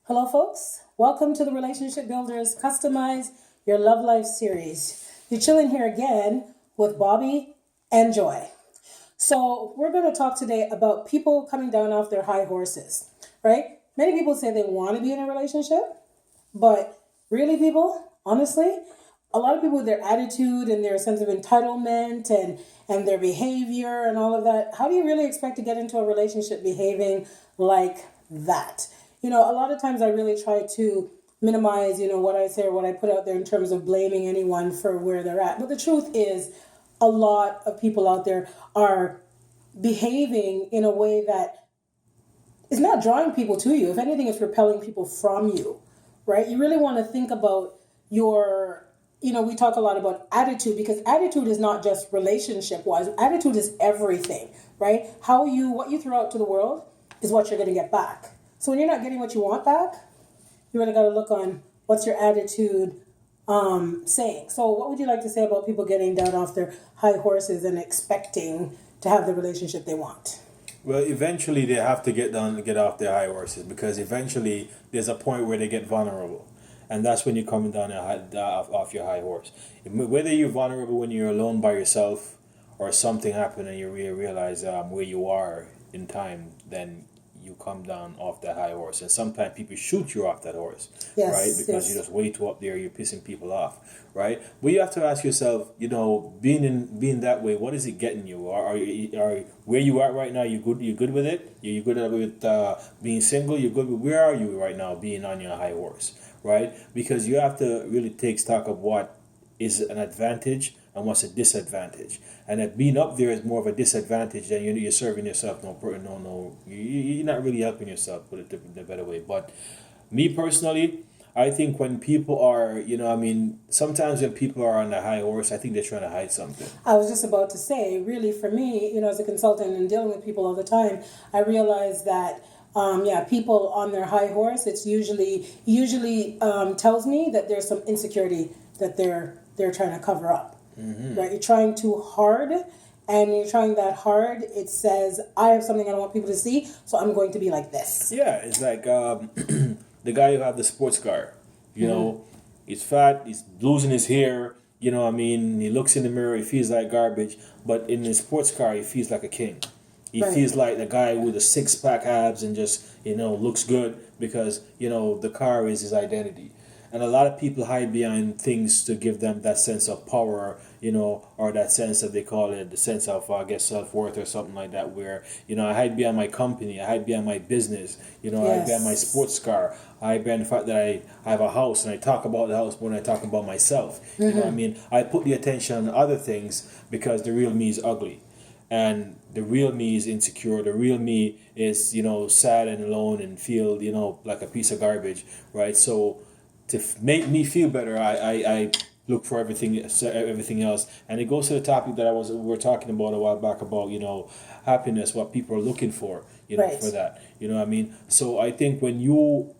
Hello, folks. Welcome to the Relationship Builders Customize Your Love Life series. You're chilling here again with Bobby and Joy. So, we're going to talk today about people coming down off their high horses, right? Many people say they want to be in a relationship, but really, people, honestly, a lot of people with their attitude and their sense of entitlement and their behavior and all of that, how do you really expect to get into a relationship behaving like that? A lot of times I really try to minimize, what I say or what I put out there in terms of blaming anyone for where they're at. But the truth is, a lot of people out there are behaving in a way that is not drawing people to you. If anything, it's repelling people from you, right? You really want to think about we talk a lot about attitude because attitude is not just relationship wise. Attitude is everything, right? What you throw out to the world is what you're going to get back. So when you're not getting what you want back, you really got to look on what's your attitude saying. So what would you like to say about people getting down off their high horses and expecting to have the relationship they want? Well, eventually they have to get off their high horses because eventually there's a point where they get vulnerable, and that's when you're coming down off your high horse. Whether you're vulnerable when you're alone by yourself, or something happened and you realize where you are in time, then you come down off that high horse. And sometimes people shoot you off that horse, yes, right? Because yes. you're just way too up there, you're pissing people off, right? But you have to ask yourself, being that way, what is it getting you? Are where you are right now? You good with it? You good with being single? You good with where are you right now? Being on your high horse, right? Because you have to really take stock of what is an advantage and what's a disadvantage. And if being up there is more of a disadvantage, then you're serving yourself. You're not really helping yourself. Put it the better way. But me personally, I think when people are, sometimes when people are on the high horse, I think they're trying to hide something. I was just about to say, really, for me, as a consultant and dealing with people all the time, I realize that people on their high horse, it's usually tells me that there's some insecurity that they're trying to cover up. Mm-hmm. Right? You're trying too hard, and you're trying that hard. It says, I have something I don't want people to see, so I'm going to be like this. Yeah, it's like the guy who had the sports car. He's fat, he's losing his hair. He looks in the mirror, he feels like garbage, but in his sports car, he feels like a king. He Right. feels like the guy with the six-pack abs and just, looks good because, the car is his identity. And a lot of people hide behind things to give them that sense of power, or that sense of, they call it the sense of, self-worth or something like that, where, I hide behind my company, I hide behind my business, I hide behind my sports car, I hide behind the fact that I have a house and I talk about the house more than I talk about myself. Mm-hmm. I put the attention on other things because the real me is ugly. And the real me is insecure. The real me is, sad and alone and feel, like a piece of garbage, right? So to make me feel better, I look for everything else, and it goes to the topic that we were talking about a while back about happiness, what people are looking for, Right. for that, So I think when you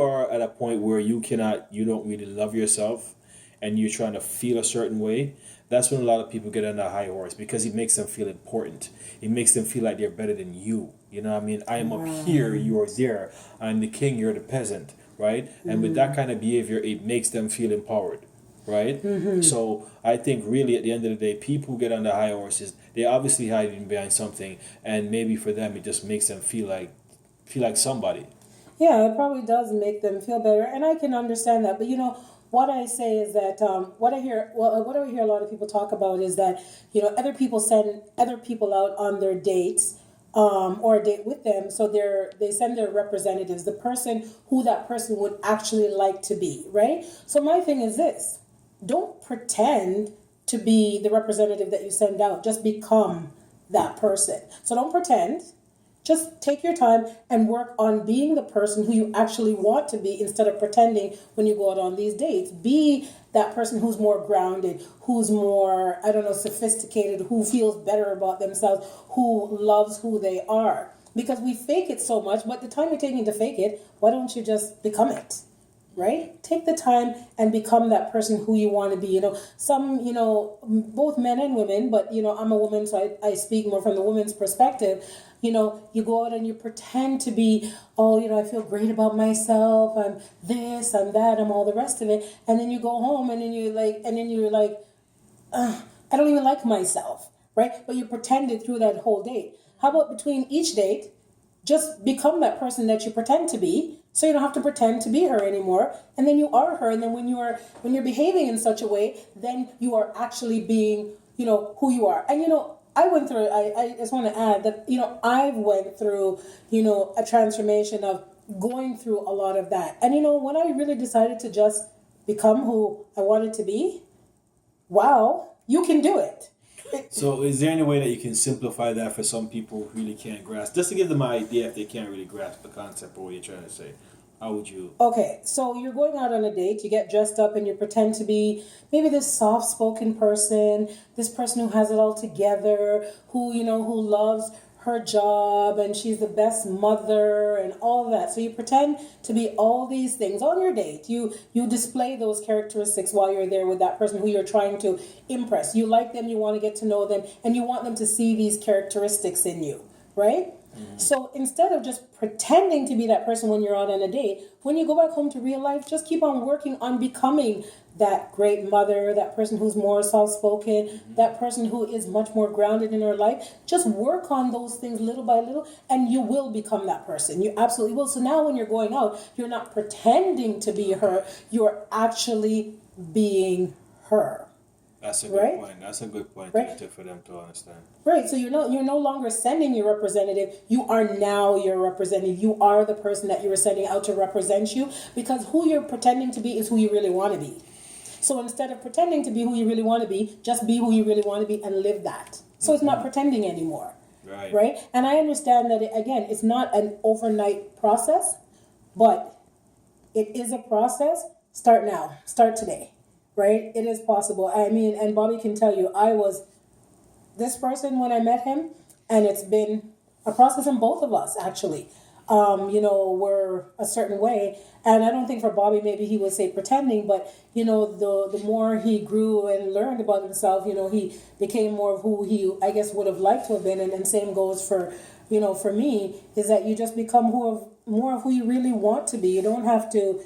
are at a point where you don't really love yourself, and you're trying to feel a certain way, that's when a lot of people get on a high horse because it makes them feel important. It makes them feel like they're better than you. I am up here, you are there. I'm the king, you're the peasant, right? And with that kind of behavior, it makes them feel empowered, right? Mm-hmm. So I think really at the end of the day, people who get on the high horses, they obviously hiding behind something, and maybe for them it just makes them feel like somebody. Yeah, it probably does make them feel better, and I can understand that. But what I say is that what I hear a lot of people talk about is that other people send other people out on their dates. Or a date with them, so they send their representatives, the person who that person would actually like to be, right? So my thing is this: don't pretend to be the representative that you send out. Just become that person. So don't pretend. Just take your time and work on being the person who you actually want to be instead of pretending when you go out on these dates. Be that person who's more grounded, who's more, sophisticated, who feels better about themselves, who loves who they are. Because we fake it so much, but the time you're taking to fake it, why don't you just become it? Right? Take the time and become that person who you want to be. Both men and women, but I'm a woman, so I speak more from the woman's perspective. you go out and you pretend to be, oh, I feel great about myself. I'm this, I'm that, I'm all the rest of it. And then you go home and then you're like, I don't even like myself, right? But you pretended through that whole date. How about between each date, just become that person that you pretend to be, so you don't have to pretend to be her anymore, and then you are her. And then when you're behaving in such a way, then you are actually being, who you are. And I went through, I just want to add that, I went through, a transformation of going through a lot of that. And when I really decided to just become who I wanted to be, wow, you can do it. So, is there any way that you can simplify that for some people who really can't grasp, just to give them an idea if they can't really grasp the concept or what you're trying to say? How would you? Okay, so you're going out on a date, you get dressed up and you pretend to be maybe this soft-spoken person, this person who has it all together, who loves her job and she's the best mother and all that. So you pretend to be all these things on your date. You display those characteristics while you're there with that person who you're trying to impress. You like them, you want to get to know them, and you want them to see these characteristics in you, right? So instead of just pretending to be that person when you're out on a date, when you go back home to real life, just keep on working on becoming that great mother, that person who's more soft-spoken, that person who is much more grounded in her life. Just work on those things little by little, and you will become that person. You absolutely will. So now when you're going out, you're not pretending to be her. You're actually being her. That's a good point. That's a good point for them to understand. Right. So you're no longer sending your representative. You are now your representative. You are the person that you were sending out to represent you, because who you're pretending to be is who you really want to be. So instead of pretending to be who you really want to be, just be who you really want to be and live that. So it's not pretending anymore. Right. And I understand that, it's not an overnight process, but it is a process. Start now. Start today. Right? It is possible. I mean, and Bobby can tell you, I was this person when I met him, and it's been a process in both of us, actually. We're a certain way. And I don't think for Bobby, maybe he would say pretending, but, the more he grew and learned about himself, he became more of who he, I guess, would have liked to have been. And same goes for, for me, is that you just become more of who you really want to be. You don't have to...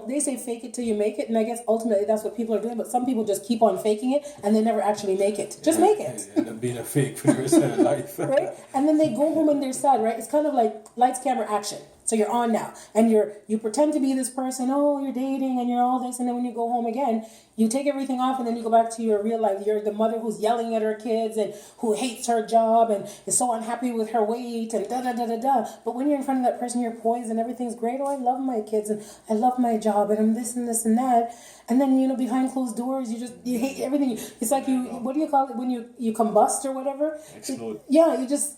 they say fake it till you make it, and I guess ultimately that's what people are doing, but some people just keep on faking it and they never actually make it. Just make it. End up being a fake for the rest of their life. Right? And then they go home and they're sad, right? It's kind of like lights, camera, action. So you're on now, and you pretend to be this person. Oh, you're dating, and you're all this, and then when you go home again, you take everything off, and then you go back to your real life. You're the mother who's yelling at her kids and who hates her job and is so unhappy with her weight and da da da da da. But when you're in front of that person, you're poised and everything's great. Oh, I love my kids and I love my job and I'm this and this and that. And then behind closed doors, you hate everything. It's like what do you call it when you combust or whatever? Explode. You just.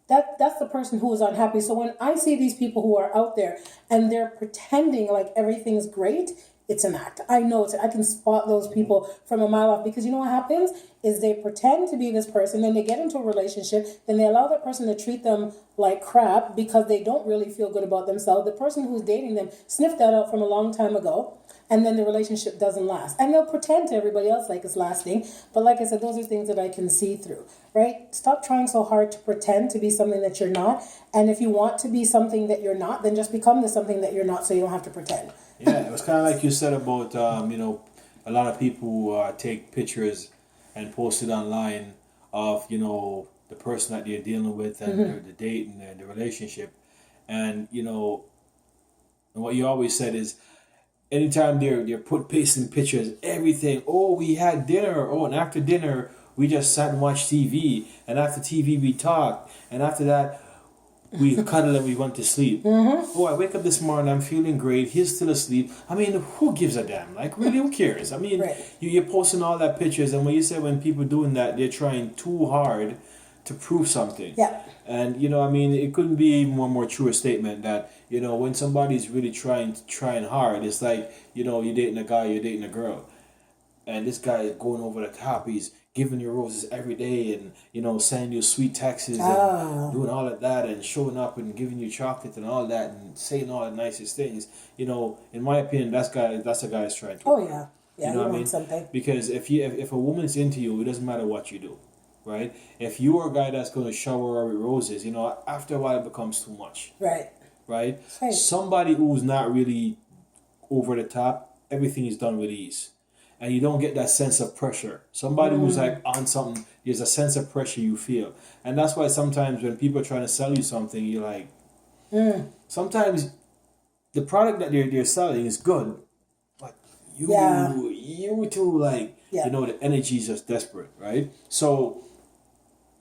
That's the person who is unhappy. So when I see these people who are out there and they're pretending like everything's great, it's an act. I know I can spot those people from a mile off, because you know what happens is they pretend to be this person, then they get into a relationship, then they allow that person to treat them like crap because they don't really feel good about themselves. The person who's dating them sniffed that out from a long time ago, and then the relationship doesn't last. And they'll pretend to everybody else like it's lasting. But like I said, those are things that I can see through, right? Stop trying so hard to pretend to be something that you're not. And if you want to be something that you're not, then just become the something that you're not, so you don't have to pretend. Yeah, it was kind of like you said about, a lot of people take pictures and post it online of, the person that they're dealing with and the date and the relationship. And, what you always said is, anytime they're pasting pictures, everything, oh, we had dinner, oh, and after dinner, we just sat and watched TV, and after TV, we talked, and after that, we cuddled and we went to sleep. Oh, I wake up this morning, I'm feeling great, he's still asleep. I mean, who gives a damn? Like, really, who cares? I mean, you're posting all that pictures, and when you say when people doing that, they're trying too hard to prove something. Yeah. And, it couldn't be one more truer statement that, when somebody's really trying hard, it's like, you're dating a guy, you're dating a girl. And this guy is going over the top. He's giving you roses every day and, sending you sweet texts and doing all of that and showing up and giving you chocolate and all that and saying all the nicest things. In my opinion, that's a guy's trying to. Oh, yeah. Yeah, you know what I mean? Something. Because if a woman's into you, it doesn't matter what you do. right? If you are a guy that's going to shower her with roses, you know, after a while it becomes too much, Right. right? Right. Somebody who's not really over the top, everything is done with ease. And you don't get that sense of pressure. Somebody who's like on something, there's a sense of pressure you feel. And that's why sometimes when people are trying to sell you something, you're like, sometimes the product that they're selling is good, but Yeah. you too, like, Yeah. you know, the energy is just desperate, right? So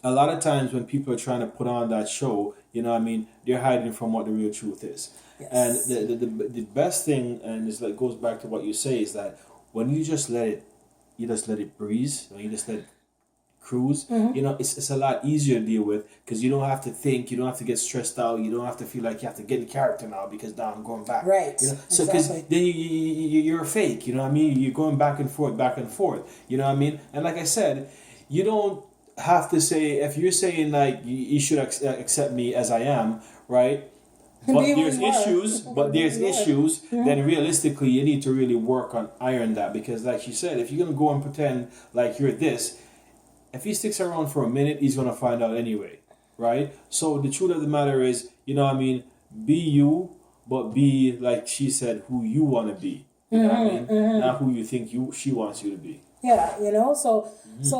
a lot of times when people are trying to put on that show, you know what I mean, they're hiding from what the real truth is. Yes. And the best thing, and it's like goes back to what you say, is that when you just let it breeze, when you just let it cruise, you know, it's a lot easier to deal with because you don't have to think, you don't have to get stressed out, you don't have to feel like you have to get the character now because now I'm going back. Right. You know? So because Exactly. then you're a fake, you know what I mean? You're going back and forth, you know what I mean? And like I said, you don't have to say, if you're saying like you should accept me as I am, right? But Be who there's you are. issues, but there's You are. issues, then realistically you need to really work on iron that because like you said, if you're gonna go and pretend like you're this, if he sticks around for a minute, he's gonna find out anyway, right? So the truth of the matter is, you know what I mean, be you, but be like she said, who you wanna be. You know what I mean? Not who you think she wants you to be. Yeah, you know, so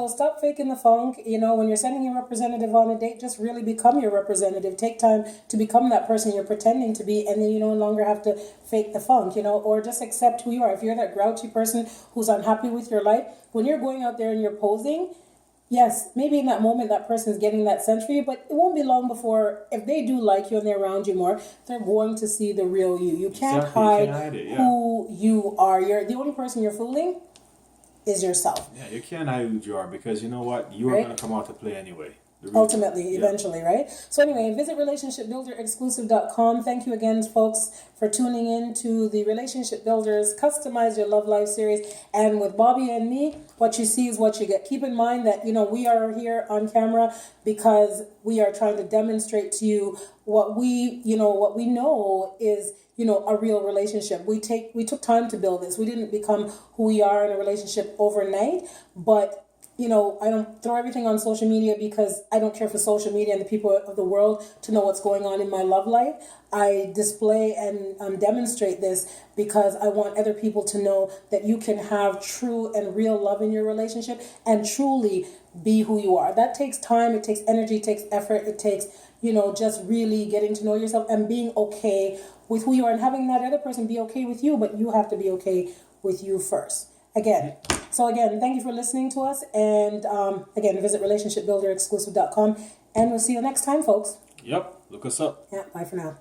stop faking the funk. You know, when you're sending your representative on a date, just really become your representative. Take time to become that person you're pretending to be, and then you no longer have to fake the funk, you know, or just accept who you are. If you're that grouchy person who's unhappy with your life, when you're going out there and you're posing, yes, maybe in that moment that person's getting that sense for you, but it won't be long before, if they do like you and they're around you more, they're going to see the real you. You can't Exactly, you hide can't hide it, yeah. who you are. You're the only person you're fooling is yourself. Yeah, you can't hide who you are because you know what? You are Right. gonna come out to play anyway. The real Ultimately, you. Yeah. eventually, right? So anyway, visit relationshipbuilderexclusive.com. Thank you again, folks, for tuning in to the Relationship Builders Customize Your Love Life series. And with Bobby and me, what you see is what you get. Keep in mind that, you know, we are here on camera because we are trying to demonstrate to you what we know is, you know, a real relationship. We took time to build this. We didn't become who we are in a relationship overnight, but you know, I don't throw everything on social media because I don't care for social media and the people of the world to know what's going on in my love life. I display and demonstrate this because I want other people to know that you can have true and real love in your relationship and truly be who you are. That takes time, it takes energy, it takes effort, it takes, you know, just really getting to know yourself and being okay with who you are and having that other person be okay with you, but you have to be okay with you first. Again, thank you for listening to us. And again, visit relationshipbuilderexclusive.com. And we'll see you next time, folks. Yep. Look us up. Yeah, bye for now.